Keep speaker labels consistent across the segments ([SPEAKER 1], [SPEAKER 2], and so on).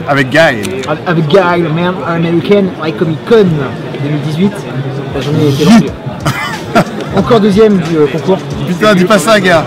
[SPEAKER 1] Avec Guy.
[SPEAKER 2] Avec Guy, le Man American High Comic Con 2018. La journée était longue. Encore deuxième du concours.
[SPEAKER 1] Putain, dis pas ça, gars.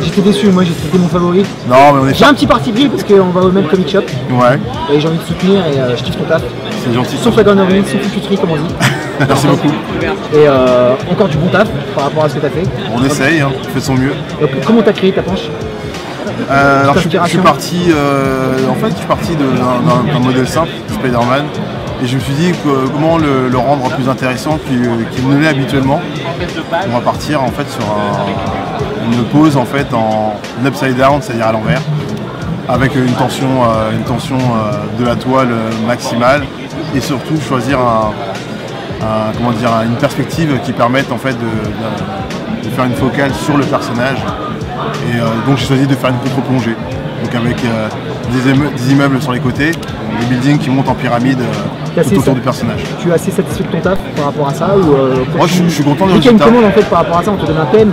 [SPEAKER 2] J'étais déçu, moi c'était mon favori.
[SPEAKER 1] Non, mais on est
[SPEAKER 2] J'ai un petit parti pris parce qu'on va au même comic shop.
[SPEAKER 1] Ouais.
[SPEAKER 2] Et j'ai envie de soutenir et je kiffe ton taf.
[SPEAKER 1] C'est gentil.
[SPEAKER 2] Sauf la connerie, sauf fututerie comme on dit.
[SPEAKER 1] Merci beaucoup.
[SPEAKER 2] Et encore du bon taf par rapport à ce que t'as fait.
[SPEAKER 1] On essaye, hein. On fait de son mieux.
[SPEAKER 2] Donc, comment t'as créé ta planche?
[SPEAKER 1] Alors je suis parti d'un modèle simple, Spider-Man, et je me suis dit comment le rendre plus intéressant qu'il ne l'est habituellement. On va partir en fait sur une pose en fait en upside down, c'est-à-dire à l'envers, avec une tension de la toile maximale, et surtout choisir une perspective qui permette en fait de faire une focale sur le personnage. Et donc j'ai choisi de faire une contre-plongée, donc avec des immeubles sur les côtés, des buildings qui montent en pyramide tout autour du personnage.
[SPEAKER 2] Tu es assez satisfait de ton taf par rapport à ça ou
[SPEAKER 1] moi je suis content de
[SPEAKER 2] résultat. Il y a une commande en fait par rapport à ça, on te donne un thème.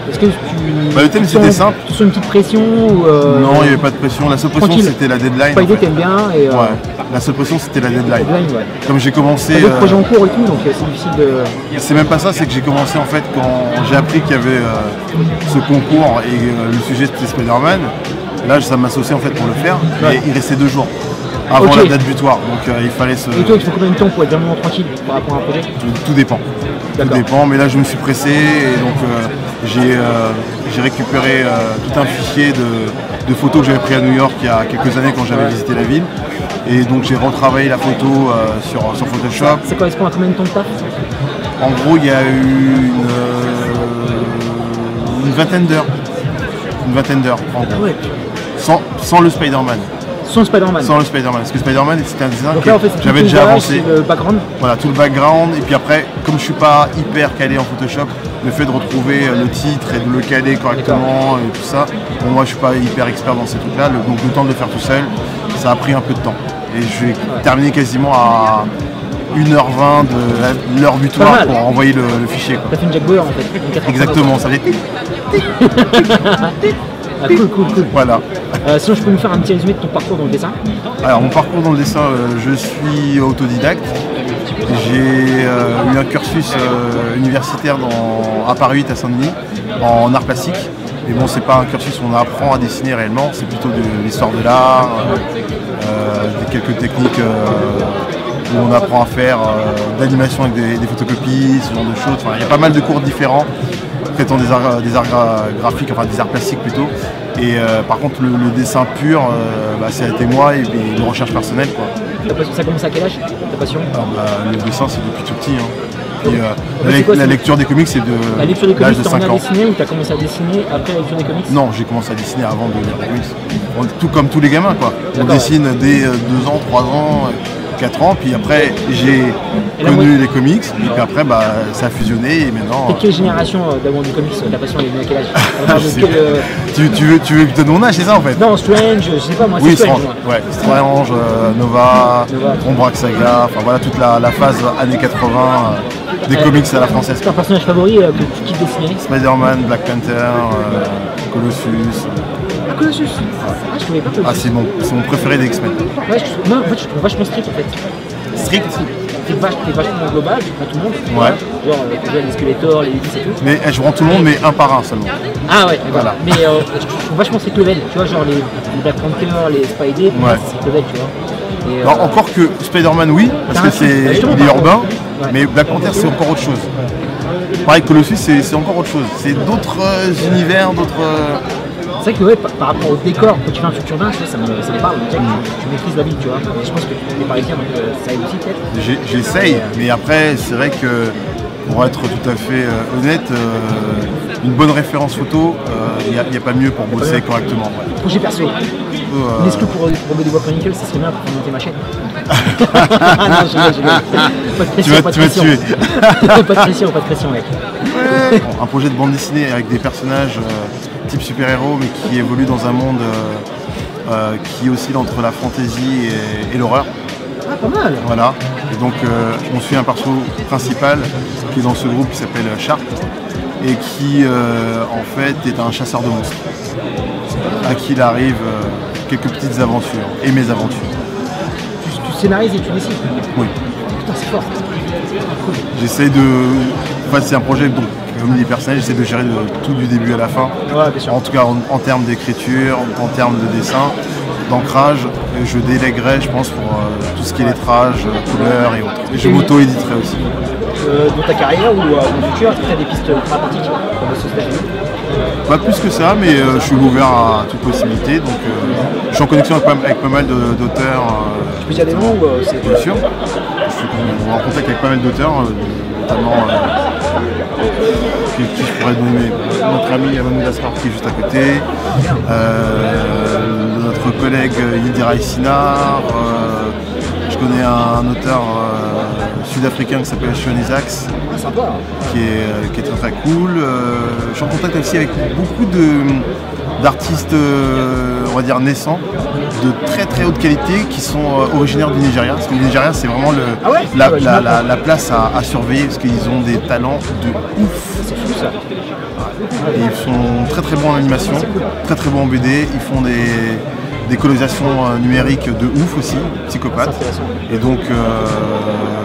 [SPEAKER 2] Est-ce que
[SPEAKER 1] le thème c'était simple.
[SPEAKER 2] Tu sens une petite pression ou
[SPEAKER 1] Non, il n'y avait pas de pression, la seule pression c'était la deadline.
[SPEAKER 2] Spidey t'aimes bien et
[SPEAKER 1] ouais. La seule pression c'était la deadline.
[SPEAKER 2] Ouais.
[SPEAKER 1] Comme j'ai commencé.
[SPEAKER 2] T'as d'autres projets en cours et tout, donc c'est difficile de.
[SPEAKER 1] C'est même pas ça, c'est que j'ai commencé en fait quand j'ai appris qu'il y avait ce concours et le sujet c'était Spider-Man. Là ça m'associait en fait pour le faire, mais il restait 2 jours avant la date butoir, donc il fallait se.
[SPEAKER 2] Et toi, il faut combien de temps pour être vraiment tranquille par rapport à un projet?
[SPEAKER 1] Tout dépend. Tout dépend, mais là je me suis pressé et donc j'ai récupéré tout un fichier de photos que j'avais pris à New York il y a quelques années quand j'avais visité la ville. Et donc j'ai retravaillé la photo sur Photoshop.
[SPEAKER 2] Ça correspond à combien de temps de taf?
[SPEAKER 1] En gros, il y a eu une vingtaine d'heures. Une vingtaine d'heures, en gros.
[SPEAKER 2] Ouais.
[SPEAKER 1] Sans le Spider-Man.
[SPEAKER 2] Sans Spider-Man.
[SPEAKER 1] Sans le Spider-Man. Parce que Spider-Man, c'était un design
[SPEAKER 2] que j'avais
[SPEAKER 1] déjà avancé.
[SPEAKER 2] Le background.
[SPEAKER 1] Voilà, tout le background. Et puis après, comme je suis pas hyper calé en Photoshop, le fait de retrouver le titre et de le caler correctement et tout ça, bon, moi je suis pas hyper expert dans ces trucs-là. Donc le temps de le faire tout seul, ça a pris un peu de temps. Et je vais terminer quasiment à 1h20 de l'heure butoir pour envoyer le fichier.
[SPEAKER 2] T'as fait une Jack Bauer en fait.
[SPEAKER 1] Exactement, ça l'était.
[SPEAKER 2] Ah, cool.
[SPEAKER 1] Voilà.
[SPEAKER 2] Sinon, je peux nous faire un petit résumé de ton parcours dans le dessin?
[SPEAKER 1] Alors, mon parcours dans le dessin, je suis autodidacte. J'ai eu un cursus universitaire à Paris 8 à Saint-Denis, en art plastique. Mais bon, c'est pas un cursus où on apprend à dessiner réellement, c'est plutôt de l'histoire de l'art, quelques techniques où on apprend à faire d'animation avec des photocopies, ce genre de choses. Enfin, il y a pas mal de cours différents. Traitant des arts graphiques, enfin des arts plastiques plutôt. Et par contre le dessin pur, ça a été moi et de recherche personnelle, quoi.
[SPEAKER 2] Ça commence à quel âge, ta passion?
[SPEAKER 1] Le dessin c'est depuis tout petit. Hein. Puis, la lecture des comics c'est de
[SPEAKER 2] la lecture des comics,
[SPEAKER 1] de 5 ans.
[SPEAKER 2] Dessiné ou tu as commencé à dessiner après la lecture des comics?
[SPEAKER 1] Non, j'ai commencé à dessiner avant de lire les comics. Tout comme tous les gamins, quoi. On dessine dès 2 ans, 3 ans. 4 ans, puis après j'ai connu les comics, et puis après ça a fusionné et maintenant.
[SPEAKER 2] Et quelle génération d'amour du comics? Ta passion est venue à quel âge?
[SPEAKER 1] Tu veux que je te donne mon âge, c'est ça en fait?
[SPEAKER 2] Non, Strange, je sais pas moi.
[SPEAKER 1] Oui, Strange, ouais. Strange, Nova, Ombrax Saga, enfin voilà toute la phase années 80 des comics à la française.
[SPEAKER 2] C'est un personnage favori que tu kiffes dessiner?
[SPEAKER 1] Spider-Man, Black Panther, Colossus.
[SPEAKER 2] Colossus. Ah, je connais pas Colossus.
[SPEAKER 1] Ah, c'est mon préféré des X-Men.
[SPEAKER 2] Ouais, non, en fait, je trouve vachement strict en fait.
[SPEAKER 1] Strict?
[SPEAKER 2] T'es vachement global, tu prends tout le monde.
[SPEAKER 1] Ouais.
[SPEAKER 2] Genre les Skeletor, les Elvis et tout.
[SPEAKER 1] Mais je prends tout le monde, mais un par un seulement.
[SPEAKER 2] Ah ouais, voilà. Mais je trouve vachement strict level, tu vois, genre les Black Panther, les Spidey, c'est strict level, tu vois. Et,
[SPEAKER 1] alors, encore que Spider-Man, oui, parce que il est urbain, mais Black Panther c'est encore autre chose. Pareil, Colossus c'est encore autre chose. C'est d'autres univers, d'autres.
[SPEAKER 2] C'est vrai que ouais, par rapport au décor, quand tu fais un futur urbain, ça me parle. Tu maîtrises la ville, tu vois. Et je pense que tu es parisien, donc ça aide aussi peut-être.
[SPEAKER 1] J'essaye, mais après, c'est vrai que pour être tout à fait honnête, une bonne référence photo, il n'y a pas mieux pour bosser correctement. Ouais.
[SPEAKER 2] Projet perso. Est-ce que pour BD Chronicle, ça serait bien pour monter ma chaîne? Non, je rigole. Pas de pression,
[SPEAKER 1] tu vas tuer.
[SPEAKER 2] Pas de pression, mec.
[SPEAKER 1] Un projet de bande dessinée avec des personnages type super-héros, mais qui évoluent dans un monde qui oscille entre la fantasy et l'horreur.
[SPEAKER 2] Ah, pas mal.
[SPEAKER 1] Voilà. Et donc on suit un perso principal qui est dans ce groupe qui s'appelle Shark et qui en fait est un chasseur de monstres à qui il arrive quelques petites aventures et mes aventures.
[SPEAKER 2] scénarises et tu dessines.
[SPEAKER 1] Oui.
[SPEAKER 2] Putain, c'est fort. Cool.
[SPEAKER 1] J'essaie de... En fait, c'est un projet, donc, comme il est personnel, j'essaie de gérer tout du début à la fin.
[SPEAKER 2] Ouais, bien sûr.
[SPEAKER 1] En tout cas, en termes d'écriture, en termes de dessin, d'ancrage, je délèguerai, je pense, pour tout ce qui est lettrage, couleur et autres. Et je m'auto-éditerai aussi.
[SPEAKER 2] Dans ta carrière ou dans le futur, est-ce que tu as des pistes pratiques comme la société?
[SPEAKER 1] Pas plus que ça, mais je suis ouvert à toute possibilité. Donc, je suis en connexion avec pas mal d'auteurs.
[SPEAKER 2] Tu peux dire des noms ou c'est...
[SPEAKER 1] Bien sûr. Je suis en contact avec pas mal d'auteurs, notamment qui je pourrais donner notre ami Mahmoud Asrar qui est juste à côté, notre collègue Yildiray Sinar, je connais un auteur sud-africain qui s'appelle Sean Isaacs, qui est très très cool. Je suis en contact aussi avec beaucoup d'artistes, on va dire naissants, de très très haute qualité, qui sont originaires du Nigeria. Parce que le Nigeria, c'est vraiment la place à surveiller, parce qu'ils ont des talents de ouf.
[SPEAKER 2] C'est fou ça.
[SPEAKER 1] Et ils sont très très bons en animation, très très bons en BD. Ils font des colorisations numériques de ouf aussi, psychopathes. Et donc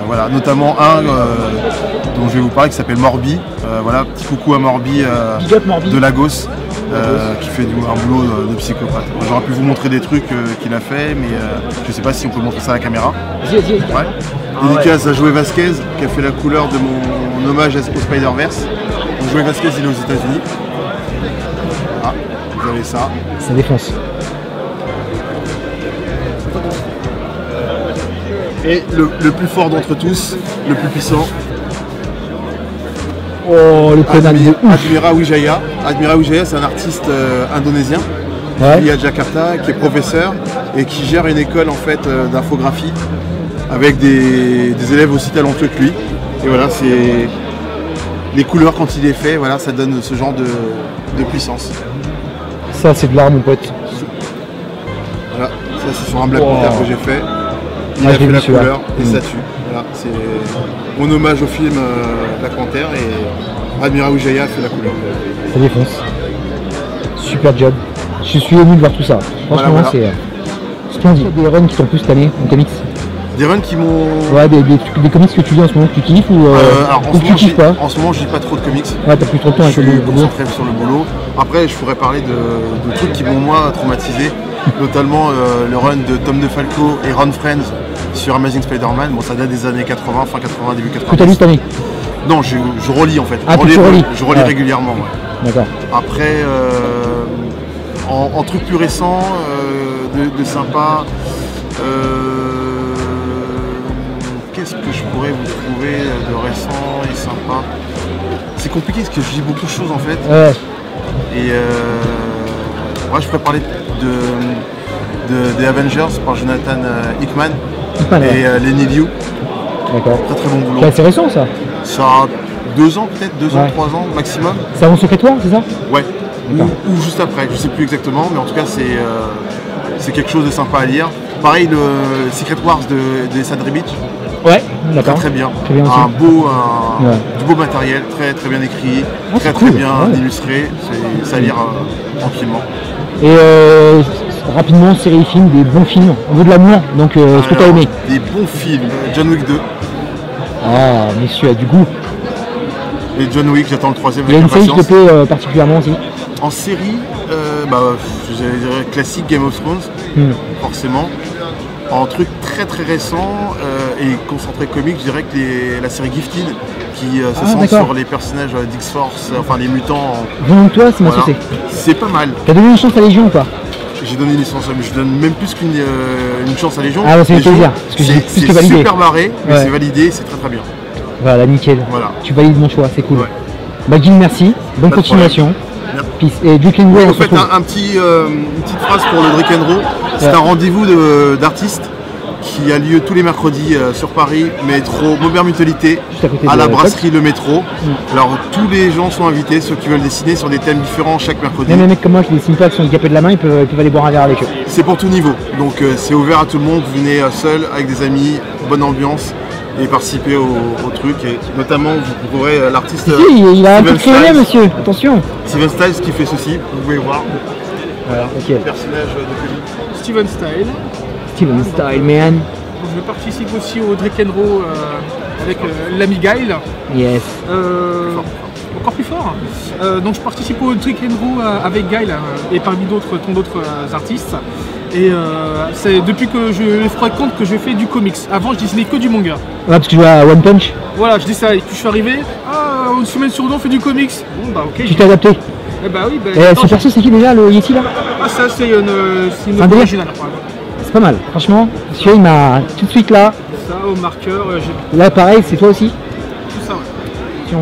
[SPEAKER 1] voilà, notamment un dont je vais vous parler qui s'appelle Morbi. Voilà, petit coucou à Morbi, de Lagos. Qui fait un boulot de psychopathe. J'aurais pu vous montrer des trucs qu'il a fait, mais je ne sais pas si on peut montrer ça à la caméra.
[SPEAKER 2] Vas-y.
[SPEAKER 1] Ouais. Dédicace à Joey Vasquez, qui a fait la couleur de mon hommage au Spider-Verse. Donc Joey Vasquez, il est aux États-Unis. Ah, vous avez ça.
[SPEAKER 2] Ça défonce.
[SPEAKER 1] Et le plus fort d'entre tous, le plus puissant,
[SPEAKER 2] oh, le Conan de ouf.
[SPEAKER 1] Admira Wijaya. Admira Wijaya, c'est un artiste indonésien qui vit à Jakarta, qui est professeur et qui gère une école en fait d'infographie avec des élèves aussi talentueux que lui. Et voilà, c'est les couleurs quand il est fait, voilà, ça donne ce genre de puissance.
[SPEAKER 2] Ça, c'est de l'art, mon pote.
[SPEAKER 1] Voilà, ça c'est sur un Black Panther que j'ai fait. Il a fait la couleur et ça tue. Voilà, c'est mon hommage au film Black Panther et Admira Wijaya a fait la couleur.
[SPEAKER 2] Ça défonce. Super job. Je suis ému de voir tout ça. Franchement,
[SPEAKER 1] voilà.
[SPEAKER 2] C'est splendide. Des runs qui t'ont plu cette année en comics?
[SPEAKER 1] Des runs qui m'ont...
[SPEAKER 2] Ouais, des comics que tu lis en ce moment que tu kiffes ou tu kiffes pas?
[SPEAKER 1] En ce moment, je lis pas trop de comics.
[SPEAKER 2] Ouais, t'as plus trop de temps avec le boulot.
[SPEAKER 1] Je suis concentré sur le boulot. Après, je pourrais parler de trucs qui m'ont moi traumatisé, notamment le run de Tom DeFalco et Ron Friends sur Amazing Spider-Man. Bon, ça date des années 80, fin 80, début 80.
[SPEAKER 2] Que t'as lu cette année?
[SPEAKER 1] Non, je relis en fait.
[SPEAKER 2] Ah, tu relis?
[SPEAKER 1] Je relis régulièrement. Ouais.
[SPEAKER 2] D'accord.
[SPEAKER 1] Après, en truc plus récent, de sympa, qu'est-ce que je pourrais vous trouver de récent et sympa? C'est compliqué parce que je lis beaucoup de choses en fait.
[SPEAKER 2] Ouais.
[SPEAKER 1] Et ouais, je pourrais parler des Avengers par Jonathan Hickman et Lenny Liu.
[SPEAKER 2] D'accord.
[SPEAKER 1] Très très bon boulot.
[SPEAKER 2] C'est assez récent ça?
[SPEAKER 1] Ça a 2 ans peut-être, 2 ans, 3 ans maximum.
[SPEAKER 2] C'est avant Secret War, c'est ça?
[SPEAKER 1] Ouais. Ou juste après, je sais plus exactement, mais en tout cas c'est quelque chose de sympa à lire. Pareil, le Secret Wars de Sad Ribic.
[SPEAKER 2] Ouais, d'accord.
[SPEAKER 1] Très bien.
[SPEAKER 2] Très bien
[SPEAKER 1] Du beau matériel, très très bien écrit, très
[SPEAKER 2] cool.
[SPEAKER 1] bien illustré. C'est à lire tranquillement.
[SPEAKER 2] Et rapidement, série film, des bons films. On veut de l'amour, donc ce que t'as aimé?
[SPEAKER 1] Des bons films. John Wick 2.
[SPEAKER 2] Ah, monsieur a du goût.
[SPEAKER 1] Et John Wick, j'attends le 3e
[SPEAKER 2] Il y a
[SPEAKER 1] avec
[SPEAKER 2] une série qui te
[SPEAKER 1] impatience.
[SPEAKER 2] plaît particulièrement aussi?
[SPEAKER 1] En série, je dirais classique Game of Thrones, forcément. En truc très très récent et concentré comique, je dirais que la série Gifted, qui se centre sur les personnages d'X-Force, enfin les mutants.
[SPEAKER 2] Venons de toi, c'est ma société.
[SPEAKER 1] C'est pas mal.
[SPEAKER 2] T'as donné une chance à Légion ou pas?
[SPEAKER 1] J'ai donné une chance, mais je donne même plus qu'une chance à Légion.
[SPEAKER 2] Ah ouais, c'est plaisir, parce que j'ai plus que validé.
[SPEAKER 1] C'est super barré, mais c'est validé, c'est très très bien.
[SPEAKER 2] Voilà, nickel.
[SPEAKER 1] Voilà.
[SPEAKER 2] Tu valides mon choix, c'est cool.
[SPEAKER 1] Ouais.
[SPEAKER 2] Bah Guy, merci. Bonne continuation. Peace. Et Duke and Roll,
[SPEAKER 1] en fait, une petite phrase pour le Drink and Roll. C'est un rendez-vous d'artistes qui a lieu tous les mercredis sur Paris, métro Maubert Mutualité, à la brasserie Le Métro. Alors tous les gens sont invités, ceux qui veulent dessiner sur des thèmes différents chaque mercredi.
[SPEAKER 2] Même les mecs comme moi qui dessinent pas, qui sont handicapés de la main, ils peuvent aller boire un verre avec eux.
[SPEAKER 1] C'est pour tout niveau, donc c'est ouvert à tout le monde. Vous venez seul, avec des amis, bonne ambiance. Et participer au truc, et notamment vous trouverez l'artiste.
[SPEAKER 2] Il a un peu créé, monsieur, attention.
[SPEAKER 1] Steven Styles qui fait ceci, vous pouvez voir.
[SPEAKER 2] Voilà, ok.
[SPEAKER 1] Le personnage de comics.
[SPEAKER 3] Steven Style.
[SPEAKER 2] Steven Style, man.
[SPEAKER 3] Je participe aussi au Drake and Roll avec l'ami Gaël.
[SPEAKER 2] Yes.
[SPEAKER 3] Encore plus fort. Donc je participe au Drake and Roll avec Gaël et parmi d'autres artistes. Et c'est depuis que je les fréquente que je fais du comics. Avant je dessinais que du manga.
[SPEAKER 2] Ouais, parce que tu joues à One Punch.
[SPEAKER 3] Voilà, je dis ça. Et puis je suis arrivé, une semaine sur deux on fait du comics. Bon bah ok.
[SPEAKER 2] Tu t'es adapté.
[SPEAKER 3] Eh bah oui. Bah,
[SPEAKER 2] ce perso c'est qui déjà, le Yeti là?
[SPEAKER 3] Ah ça c'est une
[SPEAKER 2] un
[SPEAKER 3] originale.
[SPEAKER 2] C'est pas mal, franchement. Celui-là il m'a tout de suite là.
[SPEAKER 3] Ça au marqueur.
[SPEAKER 2] Là pareil, c'est toi aussi?
[SPEAKER 3] Tout ça ouais.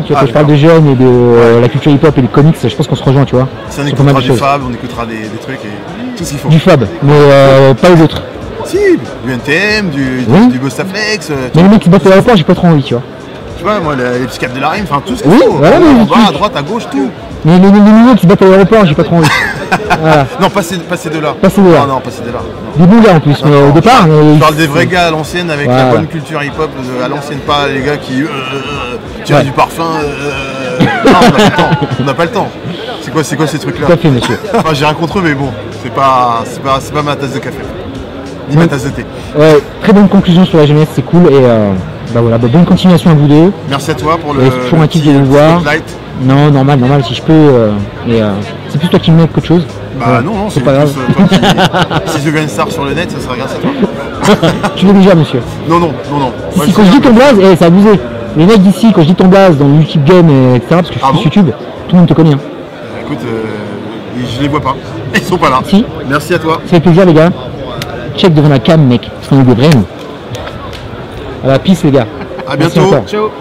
[SPEAKER 2] Tu vois, je parle de jeunes et de la culture hip-hop et des comics, je pense qu'on se rejoint, tu vois.
[SPEAKER 1] Si on écoutera du Fab, on écoutera des trucs et tout ce qu'il faut.
[SPEAKER 2] Du Fab, mais pas les autres.
[SPEAKER 1] Si, du NTM, du Bostaflex.
[SPEAKER 2] Mais les mecs qui battent à l'aéroport, j'ai pas trop envie, tu vois.
[SPEAKER 1] Tu vois, moi, les psychiatres de la rime, enfin tout ce qu'il
[SPEAKER 2] faut. Voilà,
[SPEAKER 1] en bas, à droite, à gauche, tout.
[SPEAKER 2] Mais les nouveaux qui se battent à l'aéroport, j'ai pas trop envie.
[SPEAKER 1] Voilà. Non, passer de là. Non, passer de là.
[SPEAKER 2] Des bons gars en plus, mais au départ.
[SPEAKER 1] Je parle des vrais gars à l'ancienne avec la bonne culture hip-hop à l'ancienne, pas les gars qui tirent du parfum. Non, on n'a pas le temps. C'est quoi ces trucs-là?
[SPEAKER 2] Tout à fait, monsieur.
[SPEAKER 1] Enfin, j'ai rien contre eux, mais bon, c'est pas ma tasse de café. Ni ma tasse de thé.
[SPEAKER 2] Ouais, très bonne conclusion sur la jeunesse, c'est cool et bonne continuation à vous deux.
[SPEAKER 1] Merci à toi pour le.
[SPEAKER 2] C'est toujours un kiff de vous voir. Non, normal, si je peux. C'est plus toi qui me mets qu'autre chose.
[SPEAKER 1] Bah non, c'est pas grave. Toi qui, si je deviens une star sur le net, ça sera grâce à toi.
[SPEAKER 2] Tu l'es déjà, monsieur.
[SPEAKER 1] Non.
[SPEAKER 2] Si quand je dis ton blaze, c'est abusé. Les mecs d'ici, quand je dis ton blaze dans le YouTube Game, etc., parce que je suis sur YouTube, tout le monde te connaît. Hein.
[SPEAKER 1] Écoute, je les vois pas. Ils sont pas là.
[SPEAKER 2] Si.
[SPEAKER 1] Merci à toi.
[SPEAKER 2] Ça fait plaisir, les gars. Check devant la cam, mec. Parce qu'on est des vrais, nous. À la pisse, les gars.
[SPEAKER 1] À bientôt.
[SPEAKER 3] Ciao.